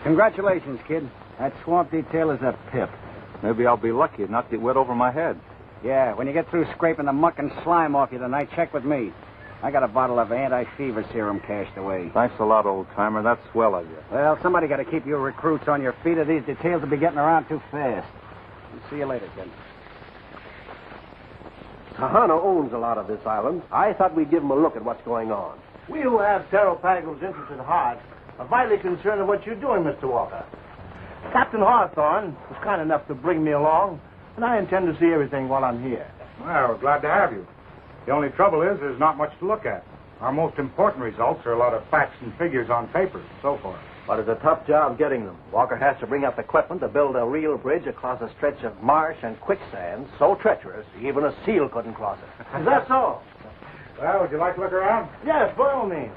Congratulations, kid. That swamp detail is a pip. Maybe I'll be lucky and not get wet over my head. Yeah, when you get through scraping the muck and slime off you tonight, check with me. I got a bottle of anti-fever serum cached away. Thanks a lot, old-timer. That's swell of you. Well, somebody got to keep you recruits on your feet, or these details will be getting around too fast. See you later, kid. Tahana owns a lot of this island. I thought we'd give him a look at what's going on. We who have Terrell Pagel's interest at heart are vitally concerned with what you're doing, Mr. Walker. Captain Hawthorne was kind enough to bring me along, and I intend to see everything while I'm here. Well, we're glad to have you. The only trouble is there's not much to look at. Our most important results are a lot of facts and figures on paper, so far. But it's a tough job getting them. Walker has to bring up equipment to build a real bridge across a stretch of marsh and quicksand so treacherous even a seal couldn't cross it. Is that so? Well, would you like to look around? Yes, by all means.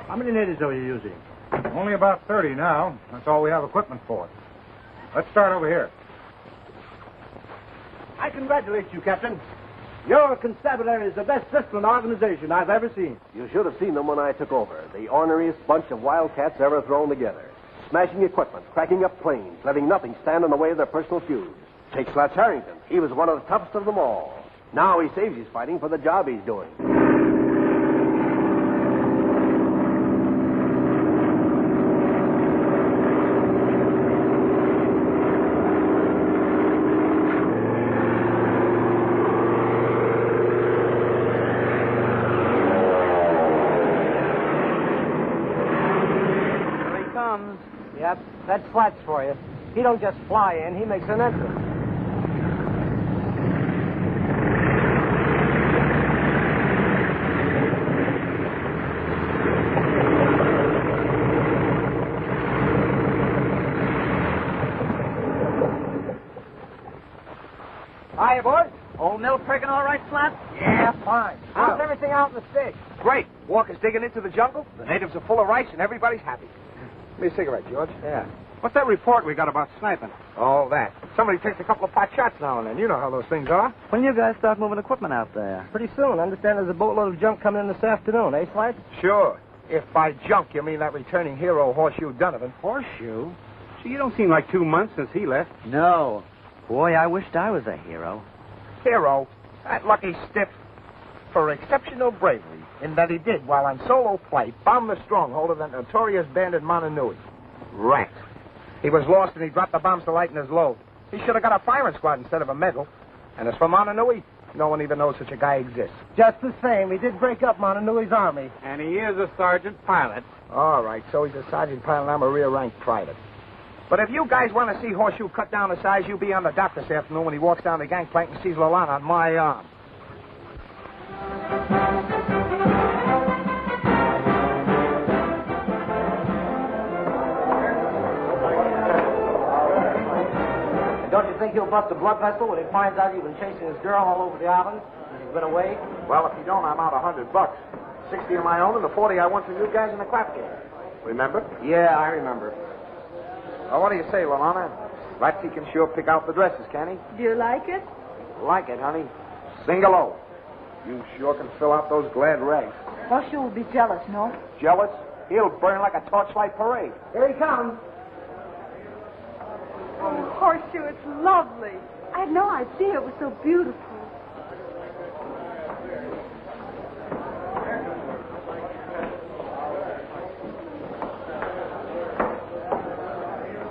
How many natives are you using? Only about 30 now. That's all we have equipment for. Let's start over here. I congratulate you, Captain. Your constabulary is the best disciplined organization I've ever seen. You should have seen them when I took over. The orneriest bunch of wildcats ever thrown together. Smashing equipment, cracking up planes, letting nothing stand in the way of their personal feuds. Take Slatch Harrington. He was one of the toughest of them all. Now he saves his fighting for the job he's doing. Yep, that's Slatch for you. He don't just fly in, he makes an entrance. Hiya, boys. Old mill pricking all right, Slat? Yeah, fine. How's everything out in the sticks? Great. Walker's digging into the jungle. The natives are full of rice, and everybody's happy. Give me a cigarette, George. Yeah. What's that report we got about sniping? Oh, that. Somebody takes a couple of pot shots now and then. You know how those things are. When you guys start moving equipment out there? Pretty soon. Understand there's a boatload of junk coming in this afternoon, eh, Slatch? Sure. If by junk you mean that returning hero, Horseshoe Donovan. Horseshoe? Gee, you don't seem like 2 months since he left. No. Boy, I wished I was a hero. Hero? That lucky stiff. For exceptional bravery in that he did, while on solo flight, bomb the stronghold of that notorious bandit Montanui. Rat. He was lost and he dropped the bombs to lighten his load. He should have got a firing squad instead of a medal. And as for Montanui, no one even knows such a guy exists. Just the same, he did break up Montanui's army. And he is a sergeant pilot. All right, so he's a sergeant pilot and I'm a rear-rank private. But if you guys want to see Horseshoe cut down to size, you be on the dock this afternoon when he walks down the gangplank and sees Lalana on my arm. Don't you think he'll bust a blood vessel when he finds out you've been chasing his girl all over the island? He's been away? Well, if you don't, I'm out $100. 60 of my own and the 40 I won from you guys in the crap game. Remember? Yeah, I remember. Well, what do you say, Lalana? Latsy can sure pick out the dresses, can he? Do you like it? Like it, honey. Single O. You sure can fill out those glad rags. Horseshoe will be jealous, no? Jealous? He'll burn like a torchlight parade. Here he comes. Oh, Horseshoe, it's lovely. I had no idea it was so beautiful.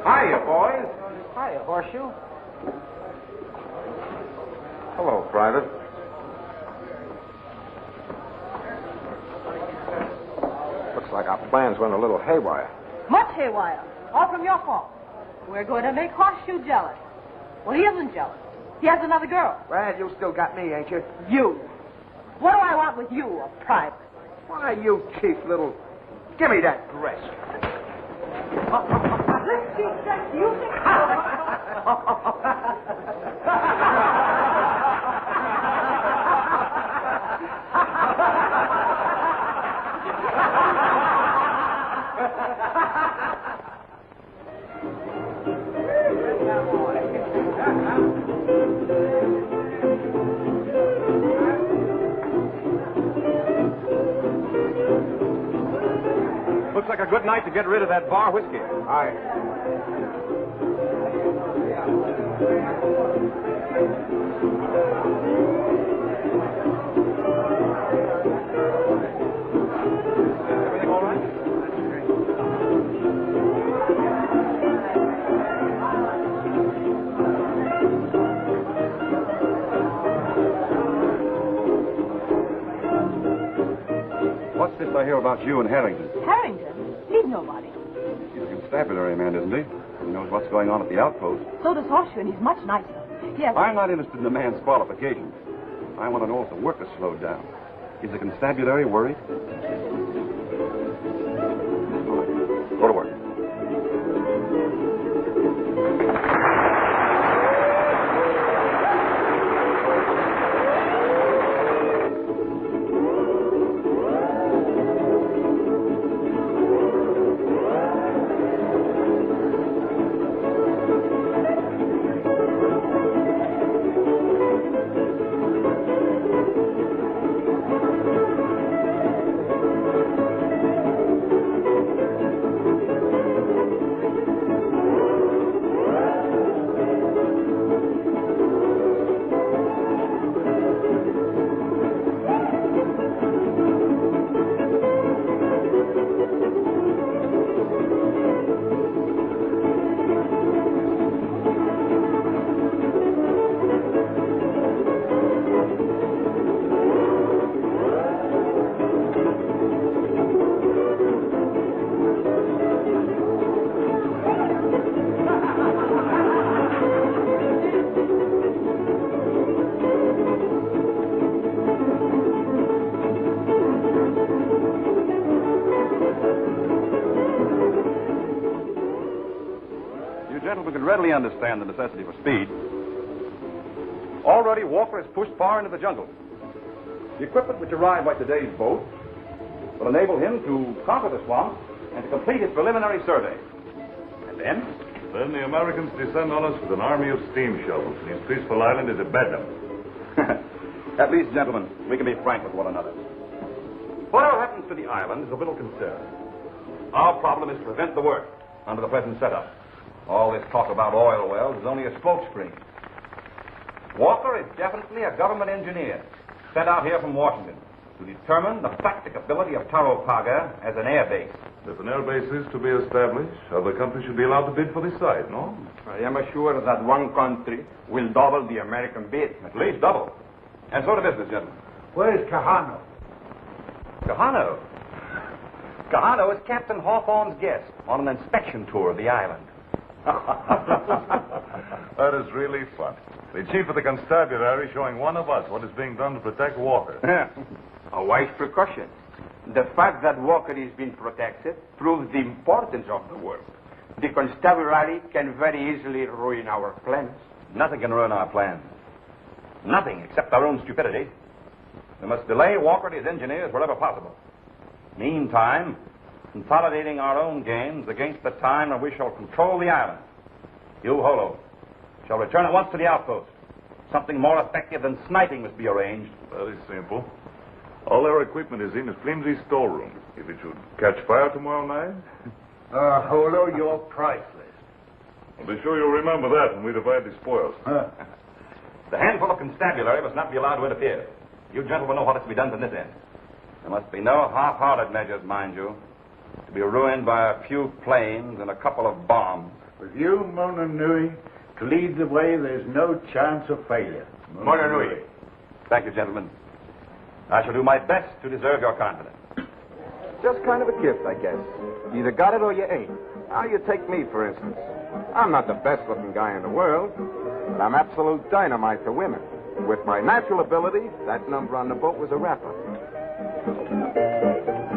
Hiya, boys. Hiya, Horseshoe. Hello, Private. Looks like our plans went a little haywire. Much haywire. All from your fault. We're going to make Horseshoe jealous. Well, he isn't jealous. He has another girl. Well, you still got me, ain't you? You. What do I want with you, a private? Why, you cheap little... Give me that dress. Let's see that music. like a good night to get rid of that bar whiskey. Everything all right? What's this I hear about you and Harrington? Harrington? He's nobody. He's a constabulary man, isn't he? He knows what's going on at the outpost. So does Horseshoe, and he's much nicer. Yes. I'm not interested in the man's qualifications. I want to know if the work is slowed down. Is the constabulary worried? All right. Go to work. Gentlemen can readily understand the necessity for speed. Already, Walker has pushed far into the jungle. The equipment which arrived by today's boat will enable him to conquer the swamp and to complete his preliminary survey. And then? Then the Americans descend on us with an army of steam shovels, and his peaceful island is a bedlam. At least, gentlemen, we can be frank with one another. Whatever happens to the island is of little concern. Our problem is to prevent the work under the present setup. All this talk about oil wells is only a smokescreen. Walker is definitely a government engineer sent out here from Washington to determine the practicability of Taropaga as an air base. If an air base is to be established, other countries should be allowed to bid for the site, no? I am assured that one country will double the American bid. At least double. And so to business, gentlemen. Where's Kahano? Kahano? Kahano is Captain Hawthorne's guest on an inspection tour of the island. That is really fun. The chief of the constabulary showing one of us what is being done to protect Walker. A wise precaution. The fact that Walker is being protected proves the importance of the work. The constabulary can very easily ruin our plans. Nothing can ruin our plans. Nothing except our own stupidity. We must delay Walker and his engineers wherever possible. Meantime, consolidating our own gains against the time when we shall control the island. You, Holo, shall return at once to the outpost. Something more effective than sniping must be arranged. Very simple. All our equipment is in a flimsy storeroom. If it should catch fire tomorrow night... Holo, you're priceless. I'll be sure you'll remember that when we divide the spoils. The handful of constabulary must not be allowed to interfere. You gentlemen know what is to be done from this end. There must be no half-hearted measures, mind you, to be ruined by a few planes and a couple of bombs. With you, Mona Nui, to lead the way, there's no chance of failure. Mona Nui. Thank you, gentlemen. I shall do my best to deserve your confidence. Just kind of a gift, I guess. You either got it or you ain't. Now, you take me, for instance. I'm not the best-looking guy in the world, but I'm absolute dynamite to women. With my natural ability, that number on the boat was a wrapper.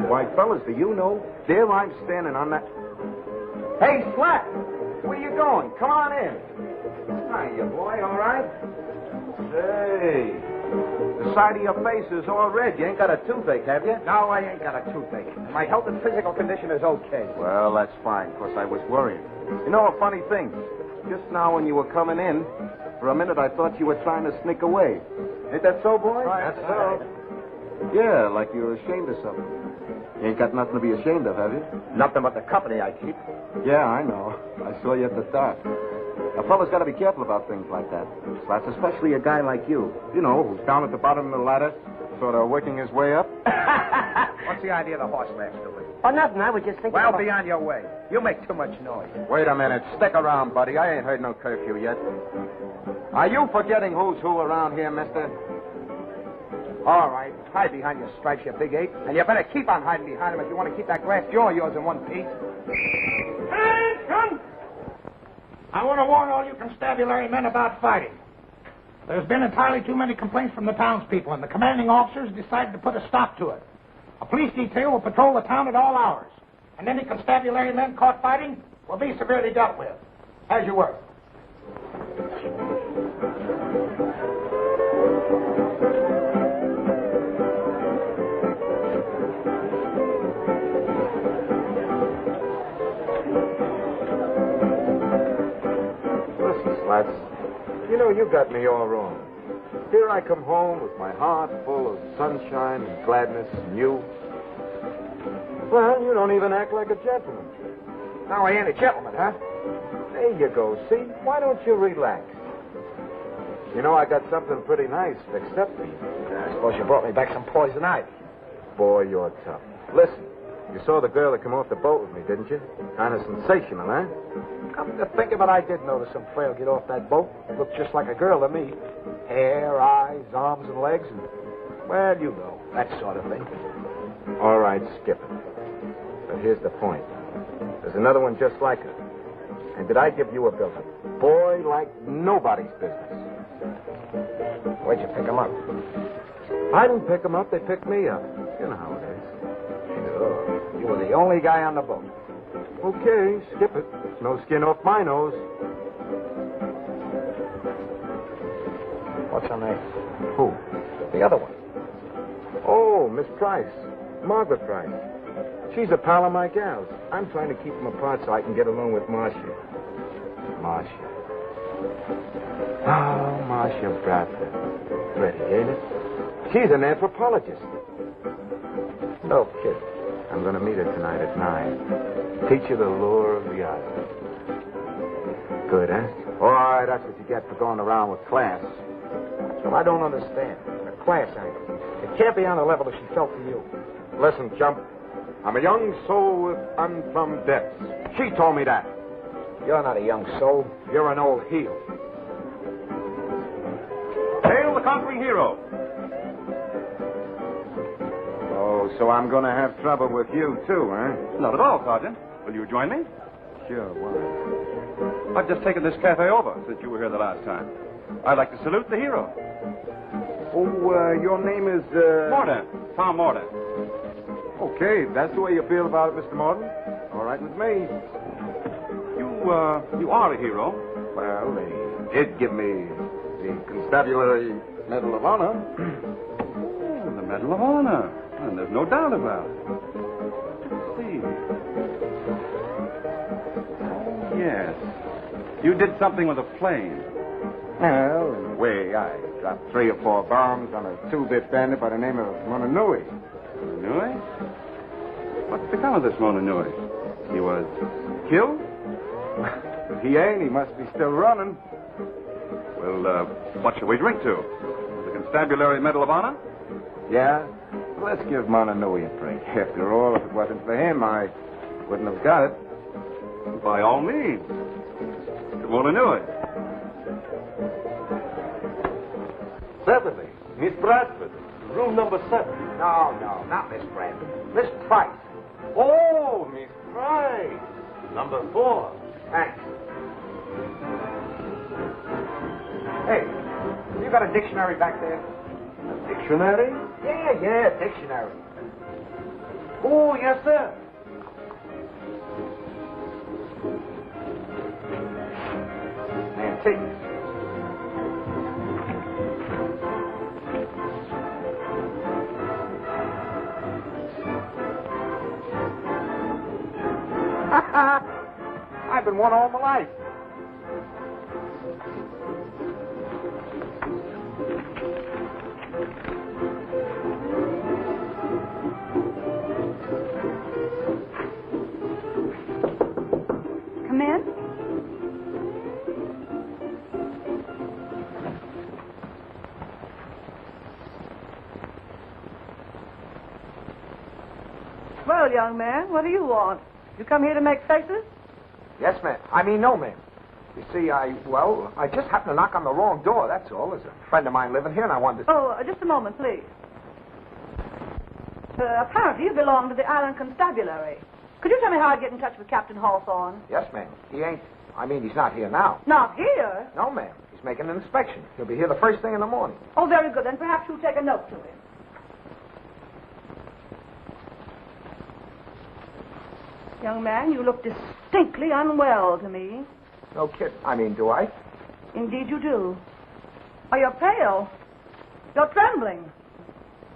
Why, fellas, do you know? There I'm standing on that... Hey, Slack! Where you going? Come on in. Hiya, boy, all right? Hey, the side of your face is all red. You ain't got a toothache, have you? No, I ain't got a toothache. My health and physical condition is okay. Well, that's fine, because I was worried. You know a funny thing? Just now when you were coming in, for a minute I thought you were trying to sneak away. Ain't that so, boy? Right, that's so. Yeah, like you're ashamed of something. You ain't got nothing to be ashamed of, have you? Nothing but the company I keep. Yeah, I know. I saw you at the dock. A fella's got to be careful about things like that. Slats, especially a guy like you. You know, who's down at the bottom of the ladder, sort of working his way up. What's the idea of the horse ranch, Louie? Oh, nothing. I was just thinking Well, about... be on your way. You make too much noise. Wait a minute. Stick around, buddy. I ain't heard no curfew yet. Are you forgetting who's who around here, mister? All right. Hide behind your stripes, you big ape. And you better keep on hiding behind them if you want to keep that glass jaw of yours in one piece. Attention! I want to warn all you constabulary men about fighting. There's been entirely too many complaints from the townspeople, and the commanding officers decided to put a stop to it. A police detail will patrol the town at all hours, and any constabulary men caught fighting will be severely dealt with. As you were. Listen, Slats. You know, you got me all wrong. Here I come home with my heart full of sunshine and gladness and you. Well, you don't even act like a gentleman. Now I ain't a gentleman, huh? There you go, see? Why don't you relax? You know, I got something pretty nice fixed up for you. I suppose you brought me back some poison ivy. Boy, you're tough. Listen, you saw the girl that came off the boat with me, didn't you? Kind of sensational, huh? Come to think of it, I did notice some frail get off that boat. Looked just like a girl to me. Hair, eyes, arms, and legs, and, well, you know, that sort of thing. All right, skip it. But here's the point. There's another one just like her. And did I give you a building? Boy, like nobody's business. Where'd you pick him up? I didn't pick them up. They picked me up. You know how it is. Sure. You were the only guy on the boat. Okay, skip it. No skin off my nose. What's her name? Who? The other one. Oh, Miss Price. Margaret Price. She's a pal of my gal's. I'm trying to keep them apart so I can get along with Marcia. Marcia. Oh, Marcia Bradford. Pretty, ain't it? She's an anthropologist. No kidding. I'm going to meet her tonight at 9. Teach her the lure of the island. Good, huh? Boy, that's what you get for going around with class. Well, I don't understand. The class angle. It can't be on the level that she felt for you. Listen, chump. I'm a young soul with unplumbed depths. She told me that. You're not a young soul. You're an old heel. Hail the conquering hero. Oh, so I'm going to have trouble with you, too, huh? Not at all, Sergeant. Will you join me? Sure, why? I've just taken this cafe over since you were here the last time. I'd like to salute the hero. Oh, your name is, Mordaunt. Tom Mordaunt. Okay, that's the way you feel about it, Mr. Morton. All right with me. You are a hero. Well, they did give me the Constabulary Medal of Honor. Oh, the Medal of Honor. And there's no doubt about it. Let's see. Oh, yes. You did something with a plane. Well, in a way, I dropped 3 or 4 bombs on a 2-bit bandit by the name of Mononui. Mononui? What's become of this Mononui? He was killed? If he ain't, he must be still running. Well, what shall we drink to? The Constabulary Medal of Honor? Yeah? Well, let's give Mononui a break. After all, if it wasn't for him, I wouldn't have got it. By all means. To Mononui. Certainly. Miss Bradford, room number 7. No, not Miss Bradford. Miss Price. Oh, Miss Price. Number 4. Thanks. Hey, you got a dictionary back there? A dictionary? Yeah, dictionary. Oh, yes, sir. Antique. I've been one all my life. Well, young man, what do you want? You come here to make faces? Yes, ma'am. No, ma'am. You see, I just happened to knock on the wrong door, that's all. There's a friend of mine living here, and I wanted to... Oh, just a moment, please. Apparently you belong to the Island Constabulary. Could you tell me how I get in touch with Captain Hawthorne? Yes, ma'am. He ain't... he's not here now. Not here? No, ma'am. He's making an inspection. He'll be here the first thing in the morning. Oh, very good. Then perhaps you'll take a note to him. Young man, you look distinctly unwell to me. No kid. Do I? Indeed you do. Oh, you're pale. You're trembling.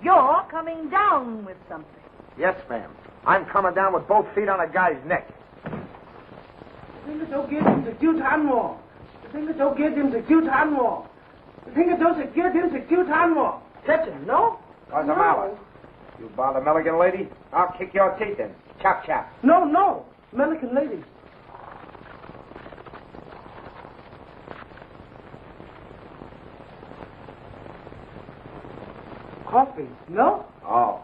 You're coming down with something. Yes, ma'am. I'm coming down with both feet on a guy's neck. Catch him, no? What's the matter? You bother Milligan lady? I'll kick your teeth in. Chop, chop. No. American lady. Coffee, no? Oh.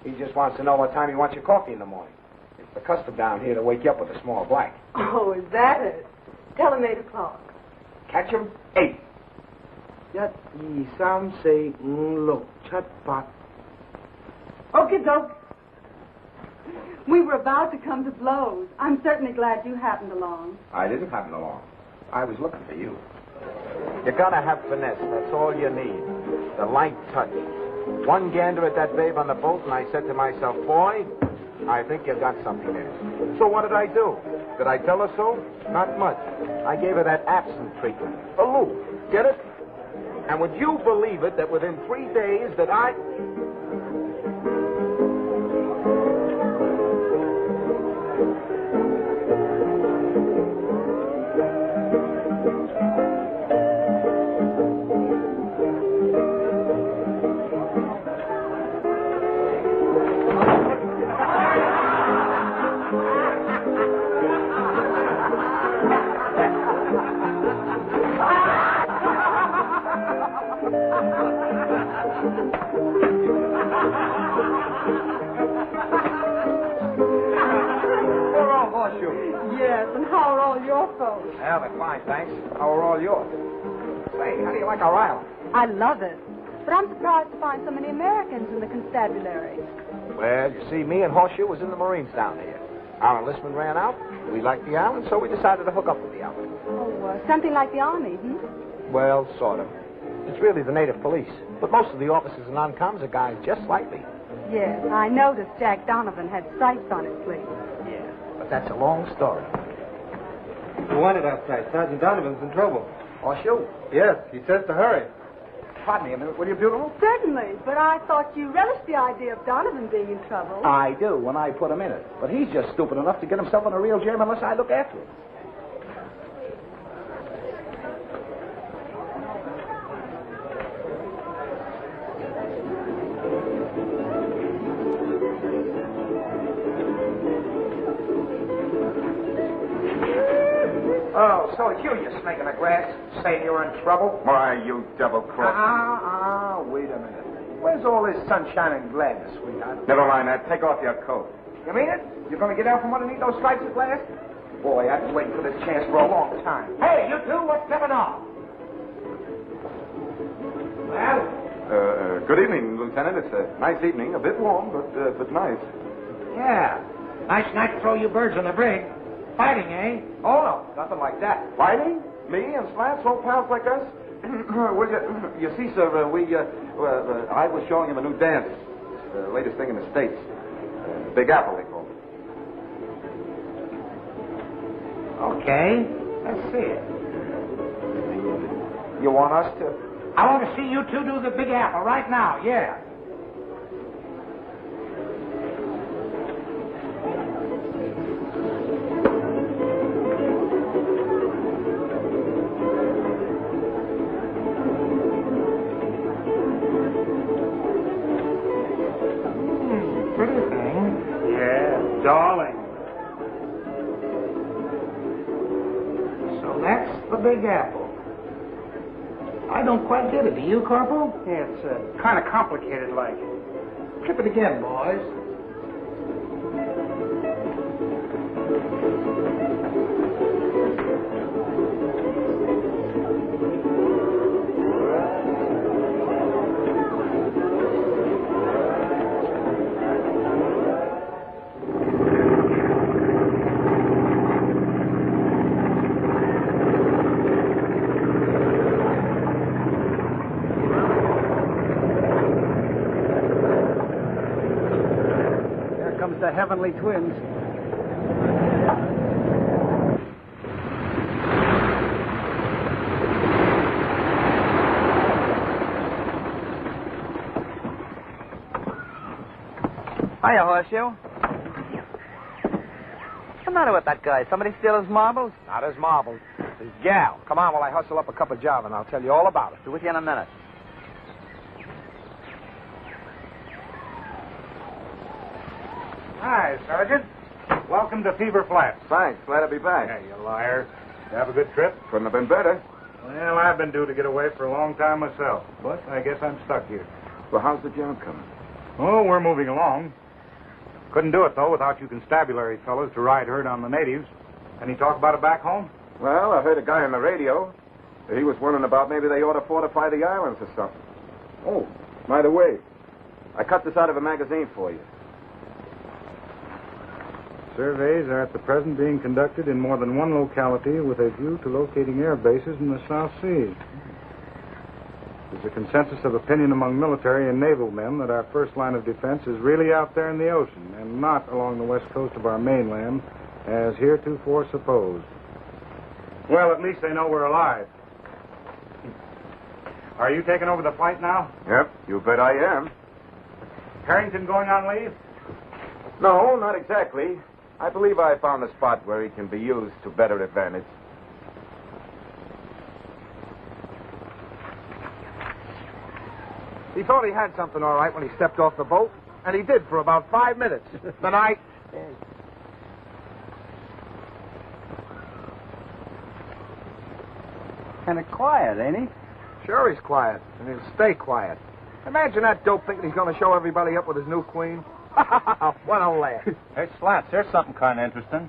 He just wants to know what time you want your coffee in the morning. It's the custom down here to wake you up with a small black. Oh, is that it? Tell him 8 o'clock. Catch him 8. Yat yi sam say look chat pat. Okay, doke. We were about to come to blows. I'm certainly glad you happened along. I didn't happen along. I was looking for you. You gotta have finesse. That's all you need. The light touch. One gander at that babe on the boat, and I said to myself, boy, I think you've got something there. So what did I do? Did I tell her so? Not much. I gave her that absent treatment. Aloof. Get it? And would you believe it that within 3 days that I... Yes, and how are all your folks? Well, they're fine, thanks. How are all yours? Say, how do you like our island? I love it. But I'm surprised to find so many Americans in the constabulary. Well, you see, me and Horseshoe was in the Marines down here. Our enlistment ran out. We liked the island, so we decided to hook up with the island. Oh, something like the Army, hmm? Well, sort of. It's really the native police. But most of the officers and non-coms are guys just like me. Yes, I noticed Jack Donovan had stripes on his sleeve. Yeah, but that's a long story. You want it outside. Sergeant Donovan's in trouble. Horseshoe? Yes, he says to hurry. Pardon me a minute, will you, beautiful? Certainly, but I thought you relished the idea of Donovan being in trouble. I do, when I put him in it. But he's just stupid enough to get himself in a real jam unless I look after him. Oh, so it's you snake in the grass, saying you're in trouble? Why, you double-crossing... Wait a minute. Where's all this sunshine and gladness, sweetheart? Never mind that. Take off your coat. You mean it? You're going to get out from underneath those stripes at last? Boy, I've been waiting for this chance for a long time. Hey, you two, what's going on? Good evening, Lieutenant. It's a nice evening. A bit warm, but nice. Yeah. Nice night to throw you birds on the brig. Fighting, eh? Oh, no. Nothing like that. Fighting? Me and Slats, old pals like us? Well, you see, sir, I was showing him a new dance. It's the latest thing in the States. Big Apple, they call it. Okay. Let's see it. You want us to? I want to see you two do the Big Apple right now, yeah. Darling. So that's the Big Apple. I don't quite get it. Do you, Corporal? Yeah, it's kind of complicated, like. Trip it again, boys. The heavenly twins. Hiya, Horseshoe. What's the matter with that guy? Somebody steal his marbles? Not his marbles. His gal. Come on while I hustle up a cup of java, and I'll tell you all about it. Be with you in a minute. Hi, Sergeant. Welcome to Fever Flats. Thanks. Glad to be back. Hey, you liar. You have a good trip? Couldn't have been better. Well, I've been due to get away for a long time myself, but I guess I'm stuck here. Well, how's the job coming? Oh, we're moving along. Couldn't do it, though, without you constabulary fellas to ride herd on the natives. Any talk about it back home? Well, I heard a guy on the radio. He was wondering about maybe they ought to fortify the islands or something. Oh, by the way, I cut this out of a magazine for you. Surveys are at the present being conducted in more than one locality with a view to locating air bases in the South Sea. There's a consensus of opinion among military and naval men that our first line of defense is really out there in the ocean and not along the west coast of our mainland, as heretofore supposed. Well, at least they know we're alive. Are you taking over the fight now? Yep, you bet I am. Harrington going on leave? No, not exactly. I believe I found a spot where he can be used to better advantage. He thought he had something all right when he stepped off the boat, and he did for about 5 minutes. Then I... Kind of quiet, ain't he? Sure he's quiet, and he'll stay quiet. Imagine that dope thinking he's going to show everybody up with his new queen. What a laugh. Hey, Slats, there's something kind of interesting.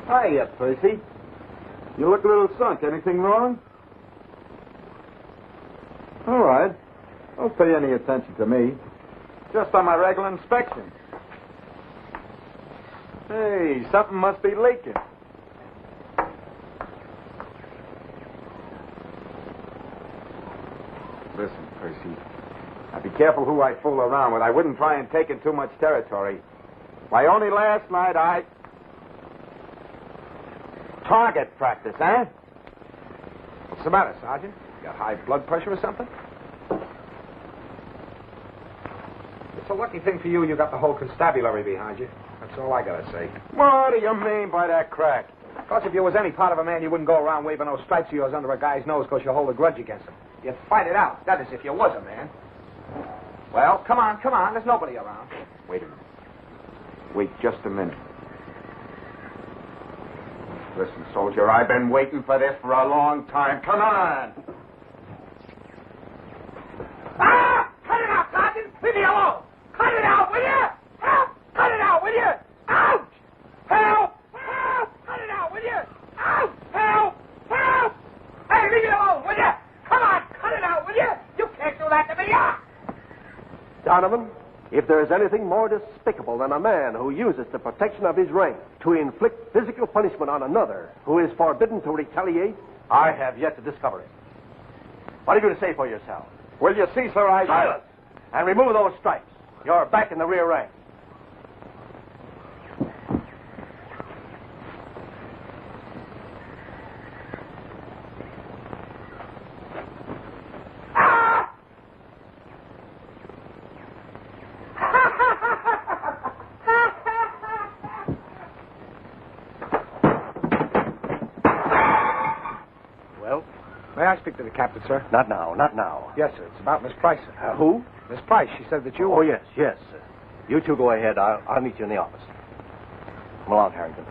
Hiya, Percy. You look a little sunk. Anything wrong? All right. Don't pay any attention to me. Just on my regular inspection. Hey, something must be leaking. Listen, Percy. Now be careful who I fool around with. I wouldn't try and take in too much territory. Why, only last night I... Target practice, eh? What's the matter, Sergeant? You got high blood pressure or something? It's a lucky thing for you got the whole constabulary behind you. That's all I gotta say. What do you mean by that crack? Because if you was any part of a man, you wouldn't go around waving those stripes of yours under a guy's nose because you hold a grudge against him. You'd fight it out. That is, if you was a man. Well, come on. There's nobody around. Wait a minute. Wait just a minute. Listen, soldier, I've been waiting for this for a long time. Come on! Ah! Cut it out, Sergeant! Leave me alone! Cut it out, will you? Help! Cut it out, will you? Ouch! Help! Help! Cut it out, will you? Ouch! Help! Help! Hey, leave me alone, will you? Come on, cut it out, will you? You can't do that to me, Donovan, if there is anything more despicable than a man who uses the protection of his rank to inflict physical punishment on another who is forbidden to retaliate, I have yet to discover it. What are you going to say for yourself? Will you cease or I... Silence! And remove those stripes. You're back in the rear rank. I speak to the captain, sir? Not now, not now. Yes, sir. It's about Miss Price, sir. Who? Miss Price. She said that you... Oh, yes, yes. You two go ahead. I'll meet you in the office. Come along, Harrington.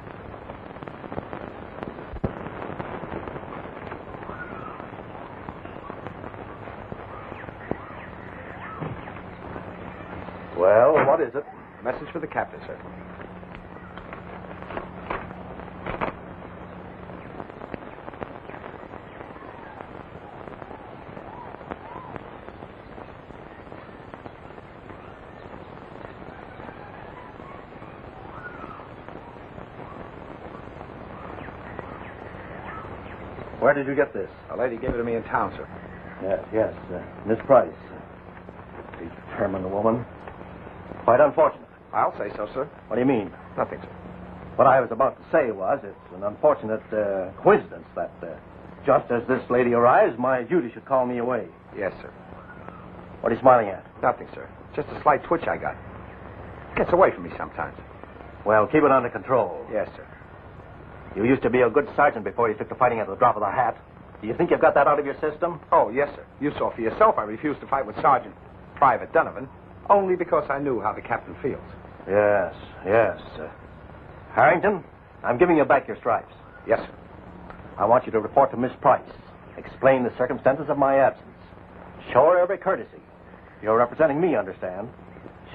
Well, what is it? Message for the captain, sir. Where did you get this? A lady gave it to me in town, sir. Yes. Miss Price. Determined woman. Quite unfortunate. I'll say so, sir. What do you mean? Nothing, sir. What I was about to say was it's an unfortunate coincidence that just as this lady arrives, my duty should call me away. Yes, sir. What are you smiling at? Nothing, sir. Just a slight twitch I got. Gets away from me sometimes. Well, keep it under control. Yes, sir. You used to be a good sergeant before you took to fighting at the drop of the hat. Do you think you've got that out of your system? Oh, yes, sir. You saw for yourself I refused to fight with Sergeant Private Donovan only because I knew how the captain feels. Yes. Harrington, I'm giving you back your stripes. Yes, sir. I want you to report to Miss Price. Explain the circumstances of my absence. Show her every courtesy. You're representing me, understand?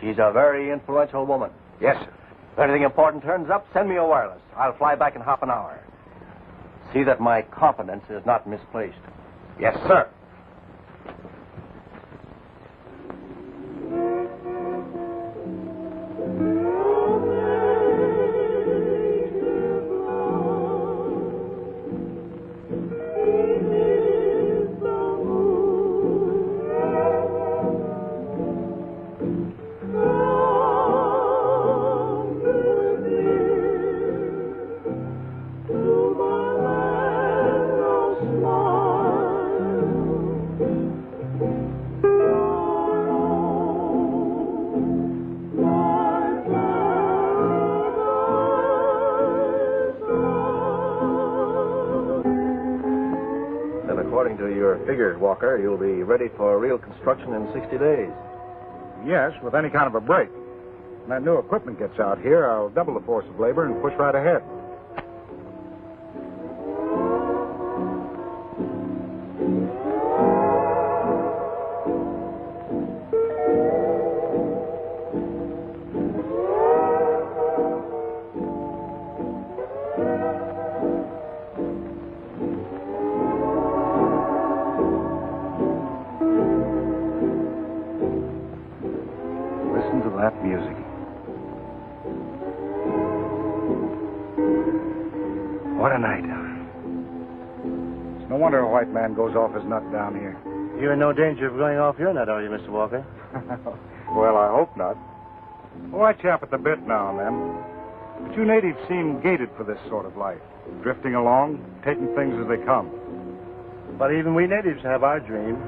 She's a very influential woman. Yes, sir. If anything important turns up, send me a wireless. I'll fly back in half an hour. See that my confidence is not misplaced. Yes, sir. According to your figures, Walker, you'll be ready for real construction in 60 days. Yes, with any kind of a break. When that new equipment gets out here, I'll double the force of labor and push right ahead. That music. What a night. It's no wonder a white man goes off his nut down here. You're in no danger of going off your nut, are you, Mr. Walker? Well, I hope not. Oh, I chap at the bit now and then. But you natives seem gated for this sort of life. Drifting along, taking things as they come. But even we natives have our dreams.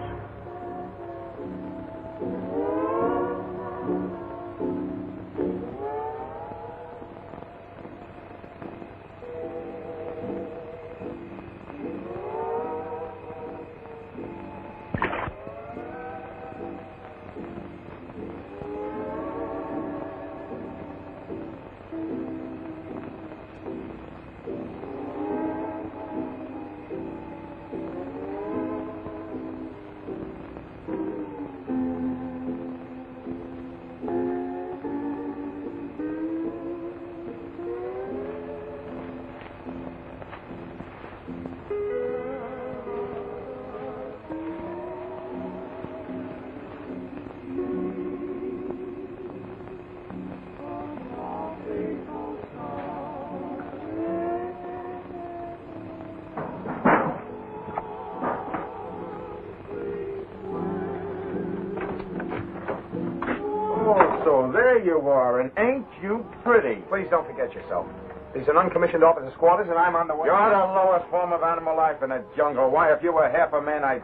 So there you are, and ain't you pretty? Please don't forget yourself. These are uncommissioned officers' quarters, and I'm on the way. You're the lowest form of animal life in the jungle. Why, if you were half a man, I'd...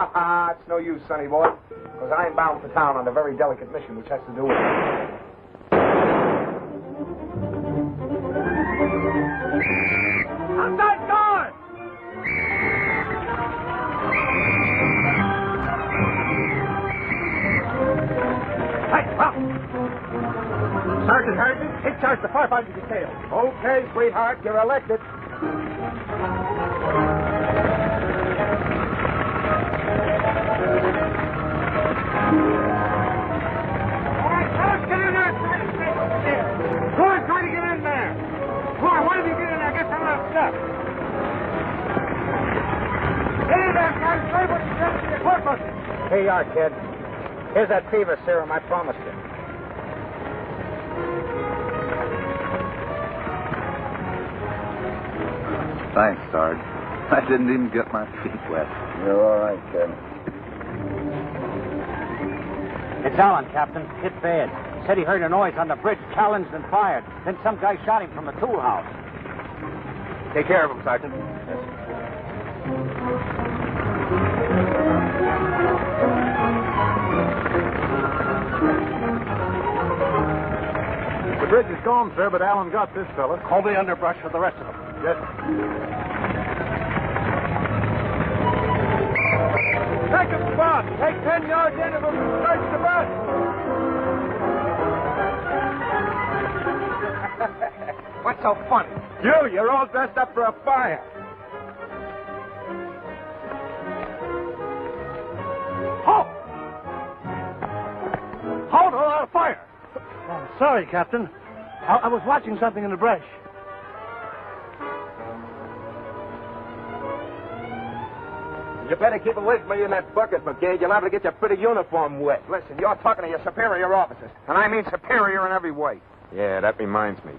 It's no use, sonny boy, because I'm bound for town on a very delicate mission, which has to do with... Outside door! Well, Sergeant Harrington, take charge of the firefighting detail. Okay, sweetheart, you're elected. Here you are, kid. Here's that fever serum I promised you. Thanks, Sarge. I didn't even get my feet wet. You're all right, kid. It's Allen, Captain. Hit bad. Said he heard a noise on the bridge, challenged and fired. Then some guy shot him from the tool house. Take care of him, Sergeant. The bridge is gone, sir, but Allen got this fella. Call the underbrush for the rest of them. Yes. Take him, Bob. Take 10 yards in of him and search the bus. What's so funny? You're all dressed up for a fire. Halt! Halt or I'll fire. Oh, sorry, Captain. I was watching something in the brush. You better keep away from me in that bucket, McGee. You'll have to get your pretty uniform wet. Listen, you're talking to your superior officers, and I mean superior in every way. Yeah, that reminds me.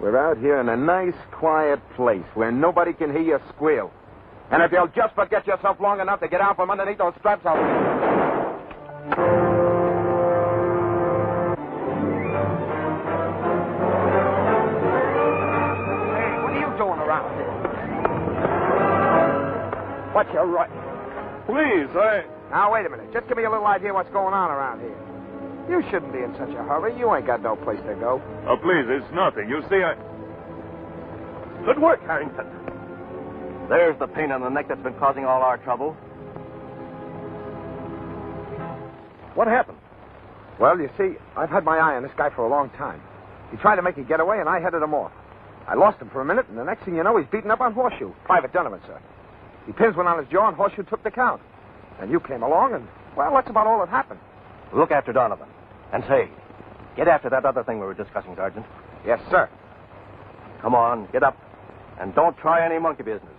We're out here in a nice, quiet place where nobody can hear you squeal. And if you'll just forget yourself long enough to get out from underneath those straps, I'll... Hey, what are you doing around here? What's your right? Please, Now, wait a minute. Just give me a little idea what's going on around here. You shouldn't be in such a hurry. You ain't got no place to go. Oh, please, it's nothing. You see, Good work, Harrington. There's the pain on the neck that's been causing all our trouble. What happened? Well, you see, I've had my eye on this guy for a long time. He tried to make a getaway, and I headed him off. I lost him for a minute, and the next thing you know, he's beaten up on Horseshoe. Private Donovan, sir. He pins one on his jaw, and Horseshoe took the count. And you came along, and, well, that's about all that happened. Look after Donovan. And say, get after that other thing we were discussing, Sergeant. Yes, sir. Come on, get up. And don't try any monkey business.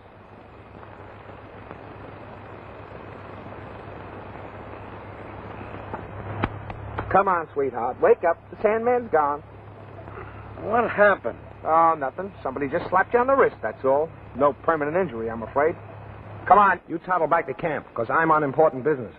Come on, sweetheart. Wake up. The Sandman's gone. What happened? Oh, nothing. Somebody just slapped you on the wrist, that's all. No permanent injury, I'm afraid. Come on, you toddle back to camp, because I'm on important business.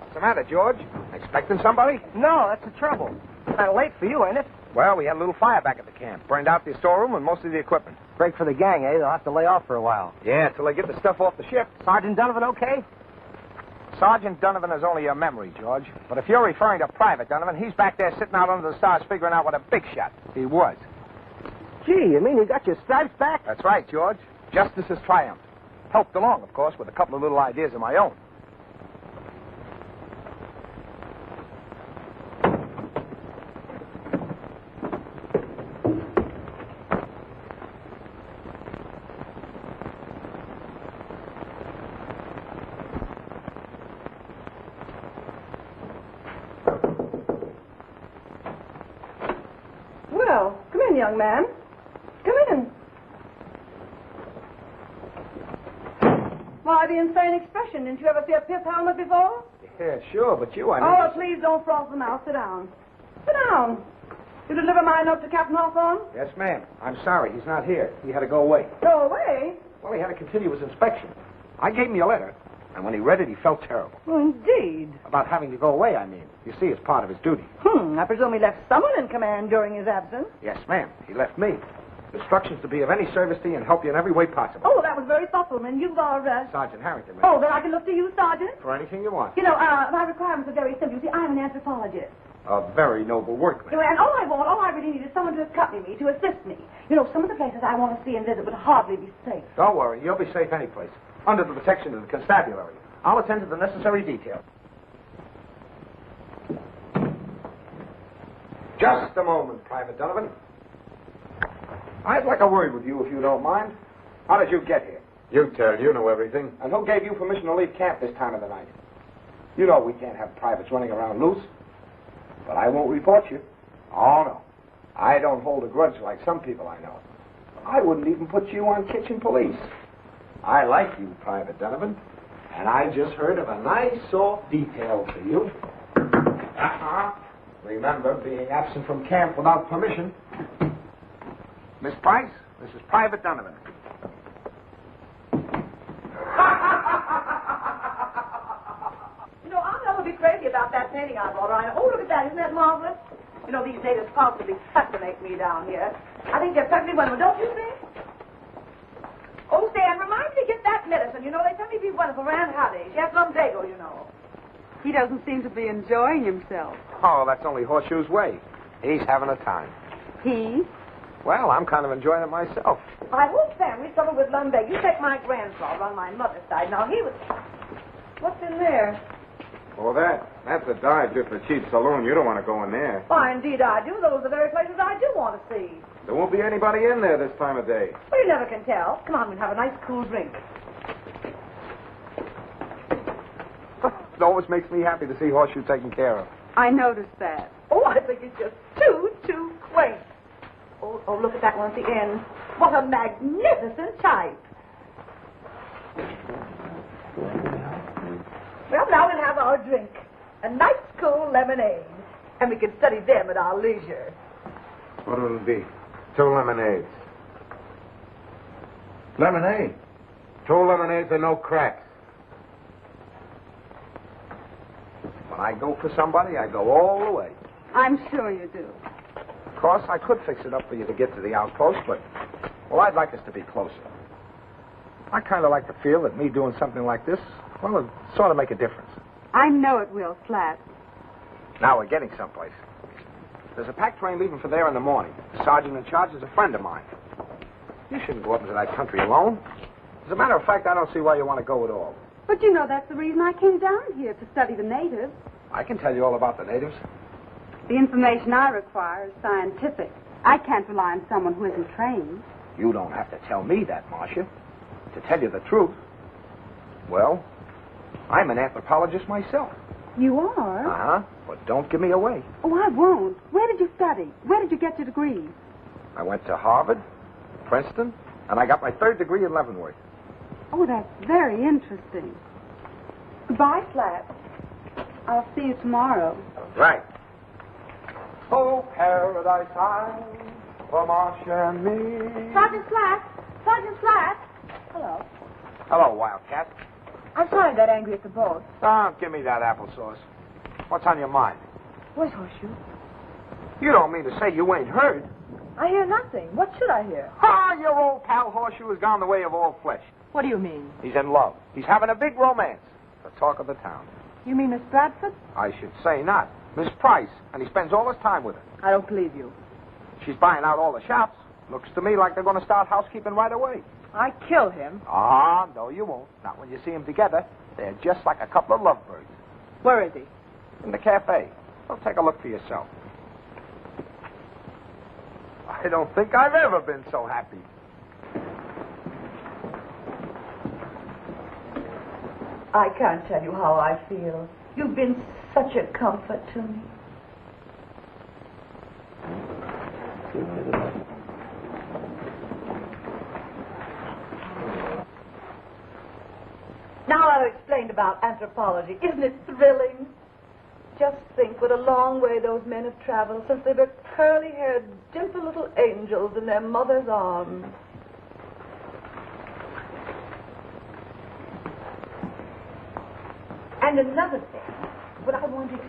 What's the matter, George? Expecting somebody? No, that's the trouble. Kind of late for you, ain't it? Well, we had a little fire back at the camp. Burned out the storeroom and most of the equipment. Break for the gang, eh? They'll have to lay off for a while. Yeah, till they get the stuff off the ship. Sergeant Donovan okay? Sergeant Donovan is only a memory, George. But if you're referring to Private Donovan, he's back there sitting out under the stars figuring out what a big shot he was. Gee, you mean you got your stripes back? That's right, George. Justice has triumphed. Helped along, of course, with a couple of little ideas of my own. Well, come in, young man. Come in. Why, the insane expression. Didn't you ever see a pith helmet before? Yeah, sure, but you, Oh, please don't froth them out. Sit down. Sit down. You deliver my note to Captain Hawthorne? Yes, ma'am. I'm sorry, he's not here. He had to go away. Go away. Well, he had to continue his inspection. I gave him your letter, and when he read it, he felt terrible. Indeed. About having to go away, I mean. You see, it's part of his duty. I presume he left someone in command during his absence. Yes, ma'am. He left me. Instructions to be of any service to you and help you in every way possible. Oh, that was very thoughtful, and you are, Sergeant Harrington, ma'am. Oh, then I can look to you, Sergeant. For anything you want. You know, my requirements are very simple. You see, I'm an anthropologist. A very noble work, ma'am. And all I really need is someone to accompany me, to assist me. You know, some of the places I want to see and visit would hardly be safe. Don't worry. You'll be safe any place. Under the protection of the constabulary. I'll attend to the necessary details. Just a moment, Private Donovan. I'd like a word with you, if you don't mind. How did you get here? You tell. You know everything. And who gave you permission to leave camp this time of the night? You know we can't have privates running around loose. But I won't report you. Oh, no. I don't hold a grudge like some people I know. I wouldn't even put you on kitchen police. I like you, Private Donovan. And I just heard of a nice, soft detail for you. Remember, being absent from camp without permission. Miss Price, this is Private Donovan. You know, I'll never be crazy about that painting I bought, Ryan. Oh, look at that. Isn't that marvelous? You know, these natives constantly fascinate me down here. I think they're perfectly wonderful, don't you think? Oh, Stan, remind me to get that medicine. You know, they tell me to be wonderful. Rand Howdy. She has lumbago, you know. He doesn't seem to be enjoying himself. Oh, that's only Horseshoe's way. He's having a time. He? Well, I'm kind of enjoying it myself. I whole family suffer with lumbago. You take my grandfather on my mother's side. Now, he was... What's in there? Oh, that's a dive, just a cheap saloon. You don't want to go in there. Why, indeed I do. Those are the very places I do want to see. There won't be anybody in there this time of day. Well, you never can tell. Come on, we'll have a nice cool drink. It always makes me happy to see Horseshoe taken care of. I noticed that. Oh, I think it's just too quaint. Oh, look at that one at the end. What a magnificent type. Well, now we'll have our drink. A nice cool lemonade. And we can study them at our leisure. What will it be? 2 lemonades. Lemonade? 2 lemonades and no cracks. When I go for somebody, I go all the way. I'm sure you do. Of course, I could fix it up for you to get to the outpost, but, well, I'd like us to be closer. I kind of like to feel that me doing something like this, well, it sort of make a difference. I know it will, Slat. Now we're getting someplace. There's a pack train leaving for there in the morning. The sergeant in charge is a friend of mine. You shouldn't go up into that country alone. As a matter of fact, I don't see why you want to go at all. But you know that's the reason I came down here, to study the natives. I can tell you all about the natives. The information I require is scientific. I can't rely on someone who isn't trained. You don't have to tell me that, Marcia. To tell you the truth, well, I'm an anthropologist myself. You are? Uh-huh. But don't give me away. Oh, I won't. Where did you study? Where did you get your degree? I went to Harvard, Princeton, and I got my 3rd degree in Leavenworth. Oh, that's very interesting. Goodbye, Slat. I'll see you tomorrow. Right. Oh, paradise time for Marcia and me. Sergeant Slat! Sergeant Slat! Hello. Hello, Wildcat. I'm sorry I got angry at the boat. Ah, give me that applesauce. What's on your mind? Where's Horseshoe? You don't mean to say you ain't heard? I hear nothing. What should I hear? Ah, your old pal Horseshoe has gone the way of all flesh. What do you mean? He's in love. He's having a big romance. The talk of the town. You mean Miss Bradford? I should say not. Miss Price, and he spends all his time with her. I don't believe you. She's buying out all the shops. Looks to me like they're going to start housekeeping right away. I kill him. Ah, no, you won't. Not when you see them together. They're just like a couple of lovebirds. Where is he? In the cafe. Well, take a look for yourself. I don't think I've ever been so happy. I can't tell you how I feel. You've been such a comfort to me. Now I've explained about anthropology. Isn't it thrilling? Just think what a long way those men have traveled since they were curly-haired, dimple little angels in their mother's arms. And another thing, what I wanted...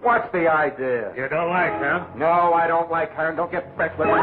What's the idea? You don't like her? No, I don't like her, and don't get fresh with me.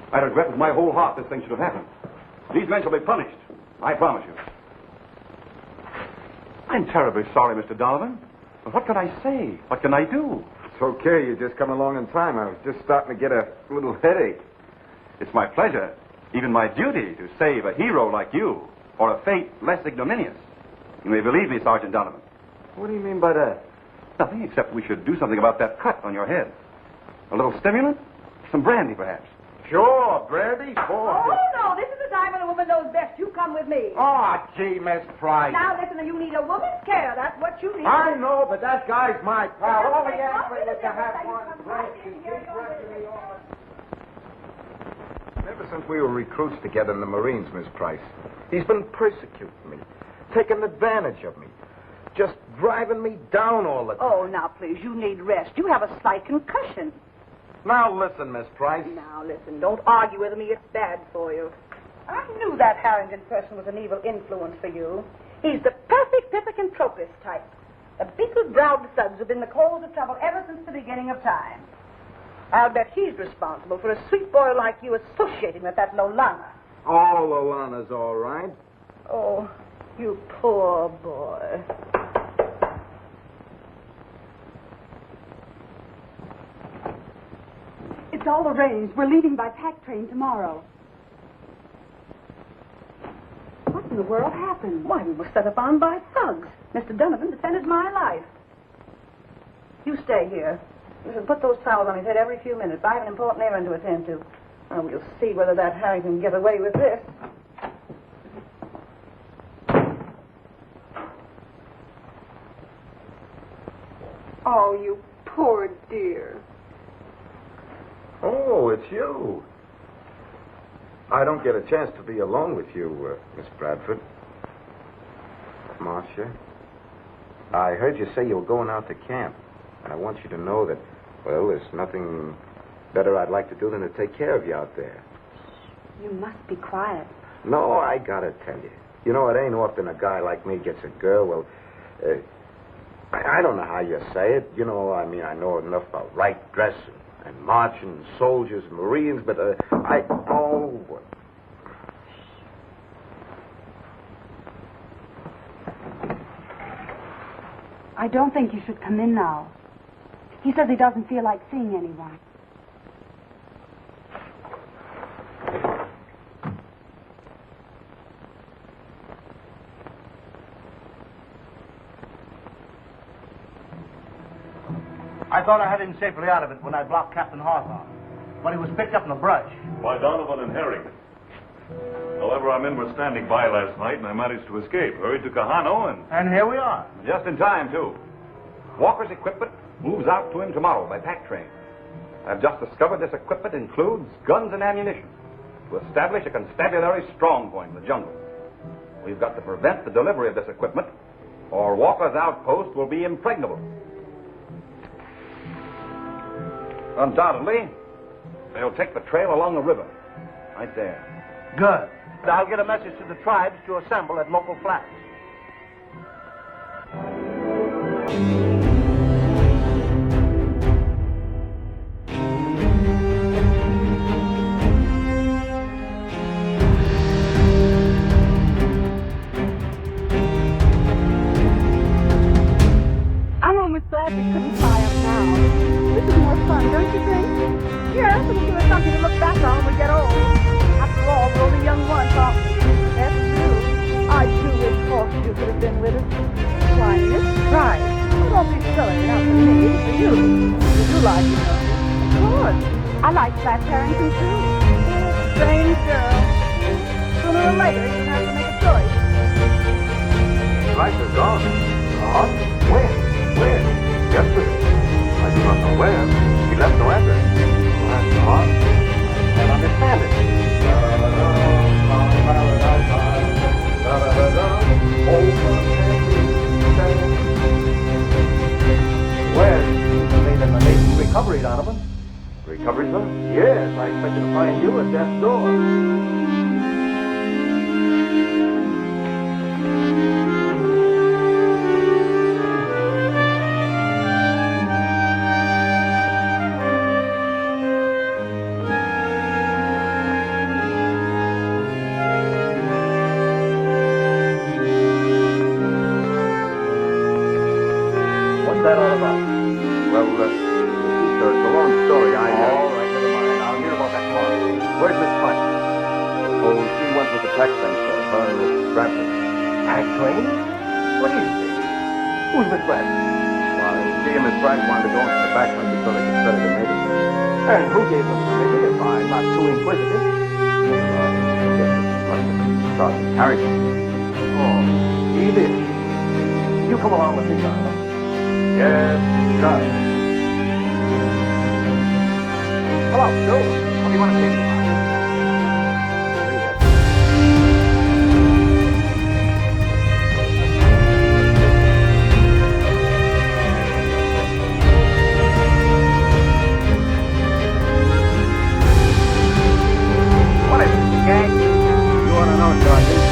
I regret with my whole heart this thing should have happened. These men shall be punished. I promise you. I'm terribly sorry, Mr. Donovan. But what can I say? What can I do? It's okay. You just come along in time. I was just starting to get a little headache. It's my pleasure, even my duty, to save a hero like you, or a fate less ignominious. You may believe me, Sergeant Donovan. What do you mean by that? Nothing, except we should do something about that cut on your head. A little stimulant? Some brandy, perhaps. Sure, brandy. Oh, no, this is the time when a woman knows best. You come with me. Oh, gee, Miss Price. Now, listen, you need a woman's care. That's what you need. I know, but that guy's my pal. All he asked me was to have one drink. Ever since we were recruits together in the Marines, Miss Price, he's been persecuting me, taking advantage of me, just driving me down all the time. Oh, now, please, you need rest. You have a slight concussion. Now, listen, Miss Price. Now, listen, don't argue with me. It's bad for you. I knew that Harrington person was an evil influence for you. He's the perfect pithecanthropist type. The beetle-browed thugs have been the cause of trouble ever since the beginning of time. I'll bet he's responsible for a sweet boy like you associating with that Lolana. Oh, Lolana's all right. Oh, you poor boy. It's all arranged. We're leaving by pack train tomorrow. What in the world happened? Why, we were set upon by thugs. Mr. Donovan defended my life. You stay here. You should put those towels on his head every few minutes. I have an important errand to attend to. Now, we'll see whether that Harrington can get away with this. Oh, you poor dear. Oh, it's you. I don't get a chance to be alone with you, Miss Bradford. Marcia, I heard you say you were going out to camp. And I want you to know that, well, there's nothing better I'd like to do than to take care of you out there. You must be quiet. No, I gotta tell you. You know, it ain't often a guy like me gets a girl. Well, I don't know how you say it. You know, I mean, I know enough about right dressing and marching, soldiers, Marines, but I don't think you should come in now. He says he doesn't feel like seeing anyone. I thought I had him safely out of it when I blocked Captain Hawthorne. But he was picked up in the brush. By Donovan and Harrington. However, our men were standing by last night, and I managed to escape. Hurried to Kahano, and... And here we are. Just in time, too. Walker's equipment moves out to him tomorrow by pack train. I've just discovered this equipment includes guns and ammunition to establish a constabulary strong point in the jungle. We've got to prevent the delivery of this equipment, or Walker's outpost will be impregnable. Undoubtedly, they'll take the trail along the river. Right there. Good. I'll get a message to the tribes to assemble at local flats. I'm almost glad we couldn't fly up now. This is more fun, don't you think? Yes, it'll give us something to look back on when we get old. After all, we're only young once, aren't we? That's true. I do wish you could have been with us. Why, Miss? Right. Oh, don't be silly. Not for me, for you. You do like it, don't you? Of course. I like Flat Harrington, too. Strange girl. Sooner or later, you're going to have to make a choice. Right, they're gone. Gone? When? Where? Yesterday. I do not know where. He left no address. Well, that's odd. I can't understand it. Well, you made an amazing recovery, Donovan. Recovery, sir? Yes, I expected to find you at death's door. What's that all about? Well, sir, it's a long story. All right, never mind. I'll hear about that tomorrow. Where's Miss Punch? Oh, she went with the pack train, sir. Her and Miss Bradley. Pack train? What do you say? Who's Miss Bradley? Why, she and Miss Bradley wanted to go into the back country so they could study the natives. And who gave them permission if I'm not too inquisitive? Sergeant Harrington. Oh, he did. You come along with me, Donovan. Yes, sir. Hello, Joe. What do you want to say to me? What is it, gang? You want to know, Sergeant?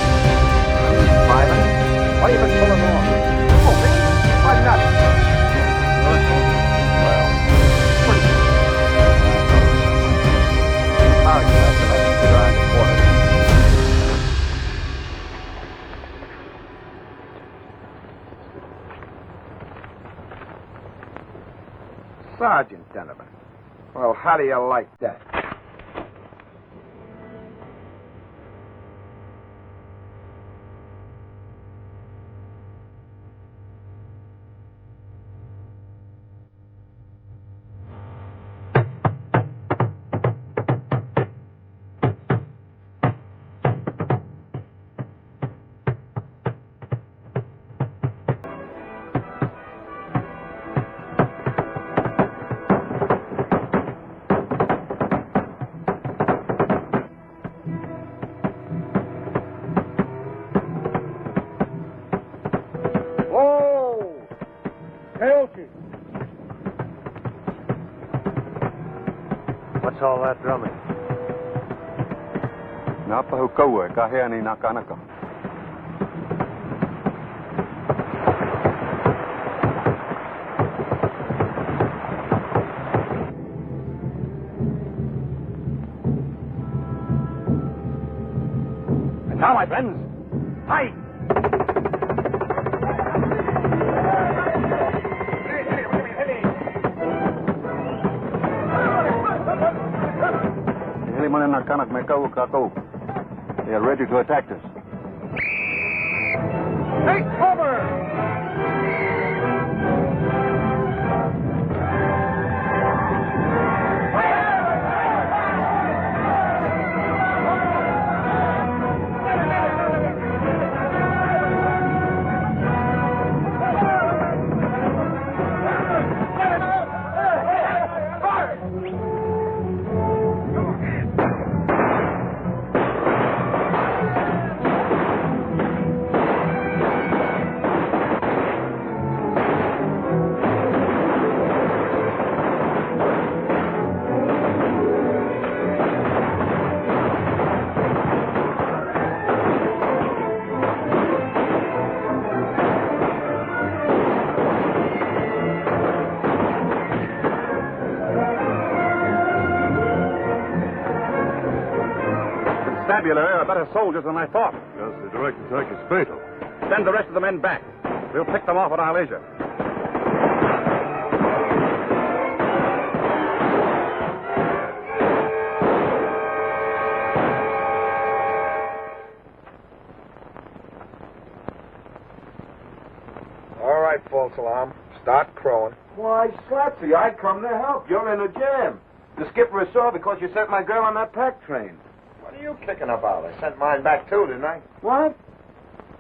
Private? What have you been pulling on? Oh, me? Why not? Sergeant Donovan. Well, how do you like that? What's all that drumming? Napahukawe, kaheani nakanaka. And now, my friends, fight! They are ready to attack us. Take cover! constabulary are better soldiers than I thought. Yes, the direct attack is fatal. Send the rest of the men back. We'll pick them off at our leisure. All right, false alarm. Start crowing. Why, Slatsy, I come to help. You're in a jam. The skipper is sore because you sent my girl on that pack train. What are you kicking about? I sent mine back too, didn't I? What?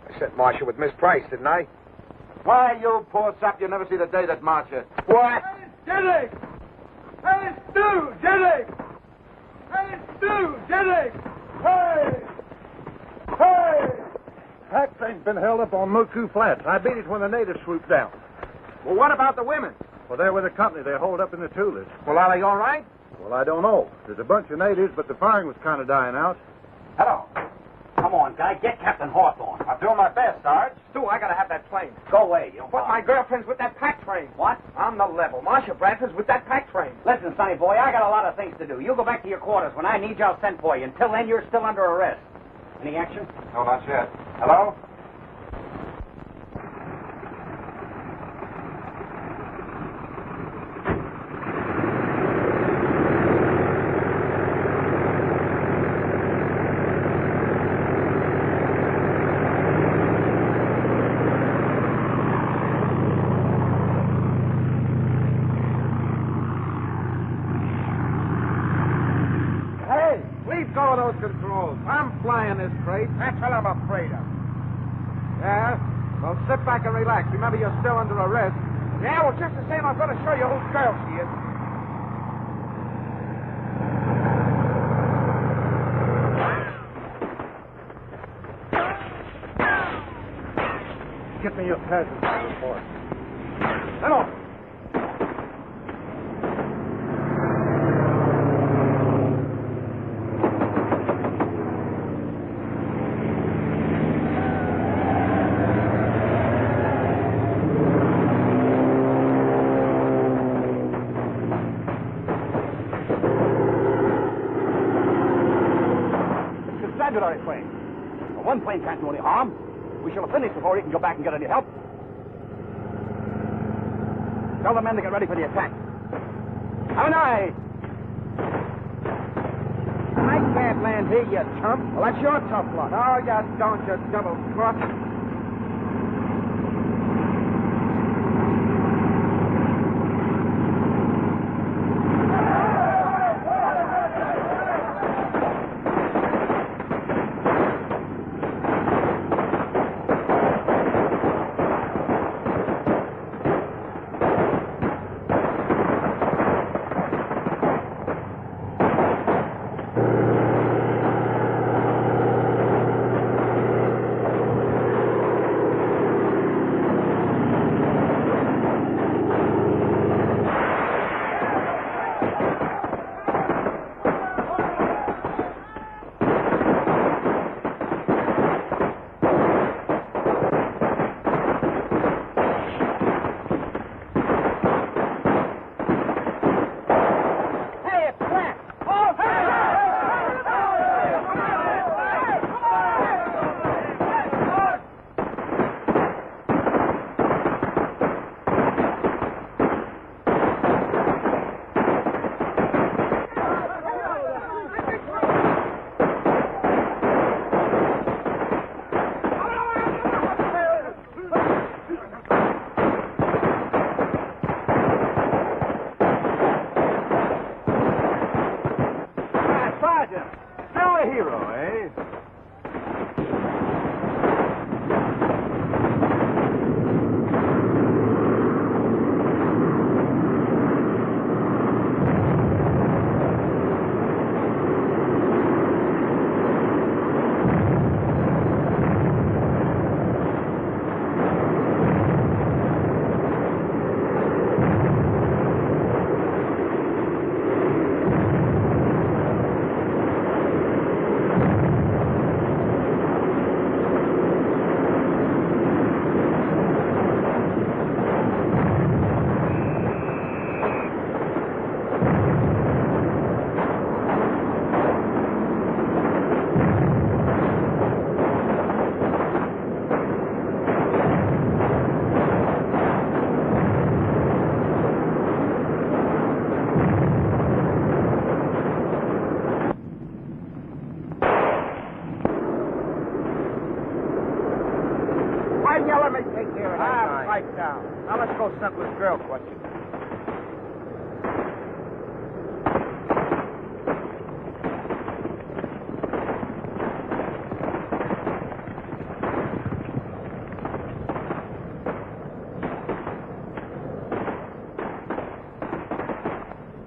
I sent Marcia with Miss Price, didn't I? Why, you poor sap, you never see the day that Marcia... What? Hey, Jenny! Hey, Stu! Jenny! Hey, Stu! Jenny! Hey! Hey! Pack train's been held up on Muku Flats. I beat it when the natives swooped down. Well, what about the women? Well, they're with the company. They're holed up in the Tulas. Well, are they all right? Well, I don't know. There's a bunch of natives, but the firing was kind of dying out. Hello. Come on, guy. Get Captain Hawthorne. I'm doing my best, Sarge. Stu, I gotta have that plane. Go away. You But my girlfriend's with that pack train. What? On the level. Marcia Bradford's with that pack train. Listen, sonny boy, I got a lot of things to do. You go back to your quarters. When I need you, I'll send for you. Until then, you're still under arrest. Any action? No, not yet. Hello? Go of those controls. I'm flying this crate. That's what I'm afraid of. Yeah? Well, sit back and relax. Remember, you're still under arrest. Yeah, well, just the same, I'm going to show you whose girl she is. Get me your passenger report. Hello. Constabulary plane. Well, one plane can't do any harm. We shall have finished before he can go back and get any help. Tell the men to get ready for the attack. Have an eye. I can't land here, you chump. Well, that's your tough luck. No, you don't, you double cross. Anyhow, now let's go settle this girl question.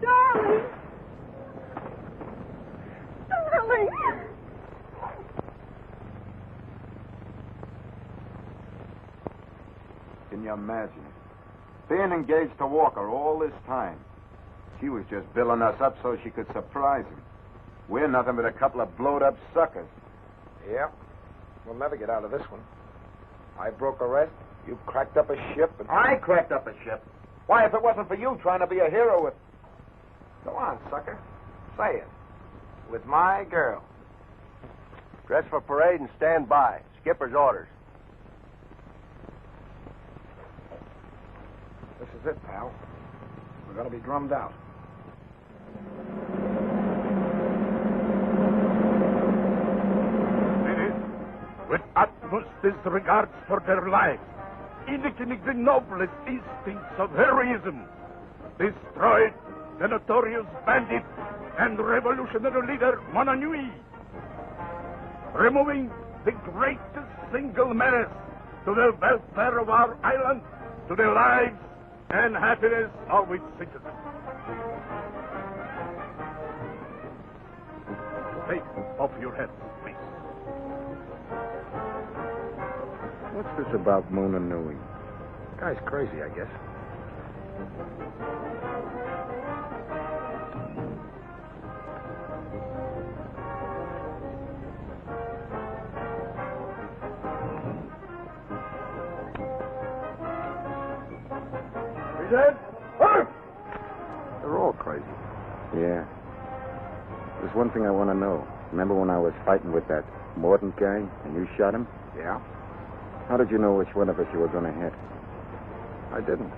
Darling! Darling! Can you imagine it? Being engaged to Walker all this time. She was just billing us up so she could surprise him. We're nothing but a couple of blowed-up suckers. Yep. We'll never get out of this one. I broke arrest. You cracked up a ship. And... I cracked up a ship. Why, if it wasn't for you trying to be a hero with... Go on, sucker. Say it. With my girl. Dress for parade and stand by. Skipper's orders. This is it, pal. We're going to be drummed out. With utmost disregard for their lives, indicating the noblest instincts of heroism, destroyed the notorious bandit and revolutionary leader Monanui, removing the greatest single menace to the welfare of our island, to the lives and happiness of its citizens. Take off your head, please. What's this about Mona Nui? Guy's crazy, I guess. They're all crazy. Yeah. There's one thing I want to know. Remember when I was fighting with that Morton gang and you shot him? Yeah? How did you know which one of us you were going to hit? I didn't.